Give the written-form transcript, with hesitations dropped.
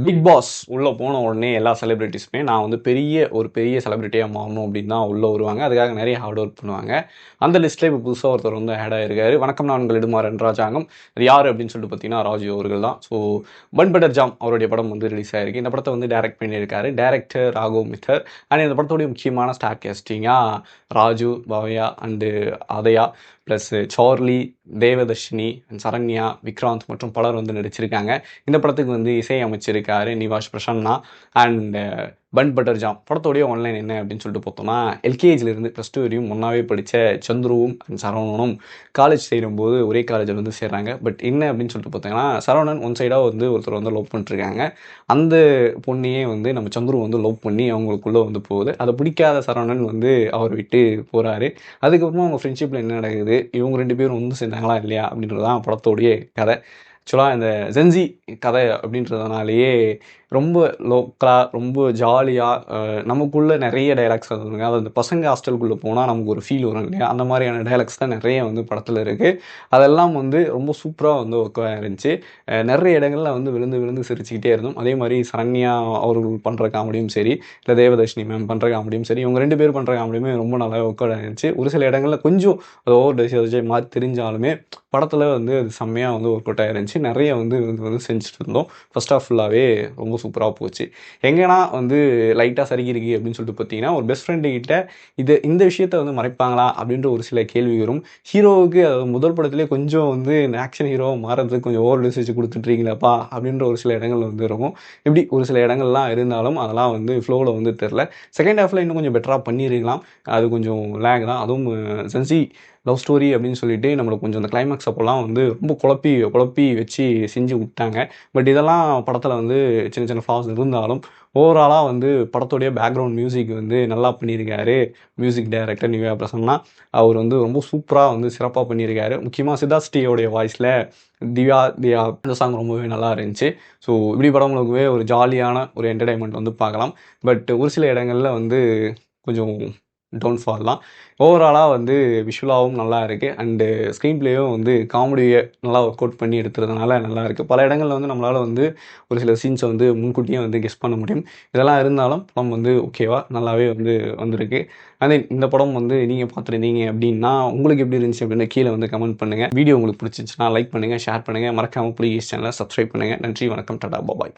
Big pass உள்ள போன உடனே எல்லா செலிபிரிட்டிஸுமே நான் வந்து ஒரு பெரிய செலிபிரிட்டியாக மாறணும் அப்படின்னு தான் உள்ளே வருவாங்க. அதுக்காக நிறைய ஹார்ட் ஒர்க் பண்ணுவாங்க. அந்த லிஸ்ட்டில் இப்போ புதுசாக ஒருத்தர் வந்து ஆட் ஆகிருக்காரு. வணக்கம், நான் உங்கள் இடுமாறன் ராஜாங்கம். அது யார் அப்படின்னு சொல்லிட்டு பார்த்தீங்கன்னா ராஜு அவர்கள் தான். ஸோ பன் பட்டர் ஜாம் அவருடைய படம் வந்து ரிலீஸ் ஆகிருக்கு. இந்த படத்தை வந்து டைரக்ட் பண்ணியிருக்காரு டேரக்டர் ராகவ் மித்தர். அண்ட் இந்த படத்துடைய முக்கியமான ஸ்டார் கேஸ்டிங்காக Raju, Bhavya and Athaya plus Charlie, Devadarshini, Saranya, Vikranth மற்றும் பலர் வந்து நடிச்சிருக்காங்க. இந்த படத்துக்கு வந்து இசை அமைச்சிருக்காரு Nivas Prasanna. And bun butter jam படத்தோடைய ஆன்லைன் என்ன அப்படின்னு சொல்லிட்டு பார்த்தோம்னா, எல்கேஜிலேருந்து +2 வரையும் ஒன்றாவே படித்த சந்துருவும் அண்ட் சரவணனும் காலேஜ் சேரும்போது ஒரே காலேஜில் வந்து சேர்றாங்க. பட் என்ன அப்படின்னு சொல்லிட்டு பார்த்தீங்கன்னா, சரவணன் ஒன் சைடாக வந்து ஒருத்தர் வந்து லவ் பண்ணிட்டுருக்காங்க. அந்த பொண்ணையே வந்து நம்ம சந்துரு வந்து லவ் பண்ணி அவங்களுக்குள்ளே வந்து போகுது. அதை பிடிக்காத சரவணன் வந்து அவர் விட்டு போகிறாரு. அதுக்கப்புறமா அவங்க ஃப்ரெண்ட்ஷிப்பில் என்ன நடக்குது, இவங்க 2 பேரும் ஒன்று சேர்ந்தாங்களா இல்லையா அப்படின்றது தான் படத்தோடைய கதை. ஆக்சுவலாக இந்த ஜென்சி கதை அப்படின்றதுனாலேயே ரொம்ப லோக்கலாக, ரொம்ப ஜாலியாக நமக்குள்ளே நிறைய டைலாக்ஸ் வருதுங்க. அதாவது பசங்க ஹாஸ்டலுக்குள்ளே போனால் நமக்கு ஒரு ஃபீல் வரும் இல்லையா, அந்த மாதிரியான டைலாக்ஸ் தான் நிறைய வந்து படத்தில் இருக்குது. அதெல்லாம் வந்து ரொம்ப சூப்பராக வந்து ஒர்க் இருந்துச்சு. நிறைய இடங்களில் வந்து விழுந்து விழுந்து சிரிச்சுக்கிட்டே இருந்தோம். அதே மாதிரி சரண்யா அவர்கள் பண்ணுற காமெடியும் சரி, இல்லை தேவதர்ஷினி மேம் பண்ணுற காமெடியும் சரி, இவங்க 2 பேர் பண்ணுற காமெடியுமே ரொம்ப நல்லா ஒர்க் இருந்துச்சு. ஒரு சில இடங்களில் கொஞ்சம் அது ஓவர் டோசேஜ் மாதிரி தெரிஞ்சாலுமே படத்தில் வந்து அது செம்மையாக வந்து ஒர்க் அவுட் ஆயிருந்துச்சு. நிறைய வந்து செஞ்சுட்டு இருந்தோம். ஃபர்ஸ்ட் ஆஃப் ஃபுல்லாகவே ரொம்ப சூப்பராக போச்சு. எங்கன்னா வந்து லைட்டாக சரிக்கிருக்கு அப்படின்னு சொல்லிட்டு பார்த்தீங்கன்னா, ஒரு பெஸ்ட் ஃப்ரெண்டு கிட்ட இந்த விஷயத்த வந்து மறைப்பாங்களா அப்படின்ற ஒரு சில கேள்வி வரும். ஹீரோவுக்கு முதல் படத்திலே கொஞ்சம் வந்து இந்த ஆக்ஷன் ஹீரோவை மாறதுக்கு கொஞ்சம் ஓவர் டோசேஜ் கொடுத்துட்ருக்கீங்களப்பா அப்படின்ற ஒரு சில இடங்கள் வந்து இருக்கும். இப்படி ஒரு சில இடங்கள்லாம் இருந்தாலும் அதெல்லாம் வந்து ஃப்ளோவில் வந்து தெரில. செகண்ட் ஹாஃபில் இன்னும் கொஞ்சம் பெட்டராக பண்ணியிருக்கலாம். அது கொஞ்சம் லேக் தான். அதுவும் சென்சி லவ் ஸ்டோரி அப்படின்னு சொல்லிட்டு நம்மளுக்கு கொஞ்சம் அந்த கிளைமேக்ஸ் அப்போல்லாம் வந்து ரொம்ப குழப்பி வச்சு செஞ்சு விட்டாங்க. பட் இதெல்லாம் படத்தில் வந்து சின்ன சின்ன ஃப்ளாஸ் இருந்தாலும் ஓவராலாக வந்து படத்துடைய பேக்ரவுண்ட் மியூசிக் வந்து நல்லா பண்ணியிருக்காரு. மியூசிக் டைரக்டர் நிவ்யா பிரசன்னா அவர் வந்து ரொம்ப சூப்பராக வந்து சிறப்பாக பண்ணியிருக்காரு. முக்கியமாக சித்தாஸ்ரீயோடைய வாய்ஸில் திவ்யா இந்த சாங் ரொம்பவே நல்லா இருந்துச்சு. ஸோ இப்படி படங்களுக்குவே ஒரு ஜாலியான ஒரு என்டர்டைன்மெண்ட் வந்து பார்க்கலாம். பட் ஒரு சில இடங்களில் வந்து கொஞ்சம் டவுன்ஃபால் தான். ஓவராலாக வந்து விஷுவலாகவும் நல்லா இருக்குது. அண்டு ஸ்க்ரீன் பிளேயும் வந்து காமெடியை நல்லா ஒர்க் அவுட் பண்ணி எடுத்துறதுனால நல்லா இருக்குது. பல இடங்களில் வந்து நம்மளால் வந்து ஒரு சில சீன்ஸை வந்து முன்கூட்டியே வந்து கெஸ் பண்ண முடியும். இதெல்லாம் இருந்தாலும் படம் வந்து ஓகேவா நல்லாவே வந்து வந்திருக்கு. அதே இந்த படம் வந்து நீங்கள் பார்த்துருந்தீங்க அப்படின்னா உங்களுக்கு எப்படி இருந்துச்சு அப்படின்னு கீழே வந்து கமெண்ட் பண்ணுங்கள். வீடியோ உங்களுக்கு பிடிச்சிருந்துச்சுன்னா லைக் பண்ணுங்கள், ஷேர் பண்ணுங்கள். மறக்காமல் ப்ளீஸ் சேனலை சப்ஸ்கிரைப் பண்ணுங்கள். நன்றி, வணக்கம், டாடா, பாய்.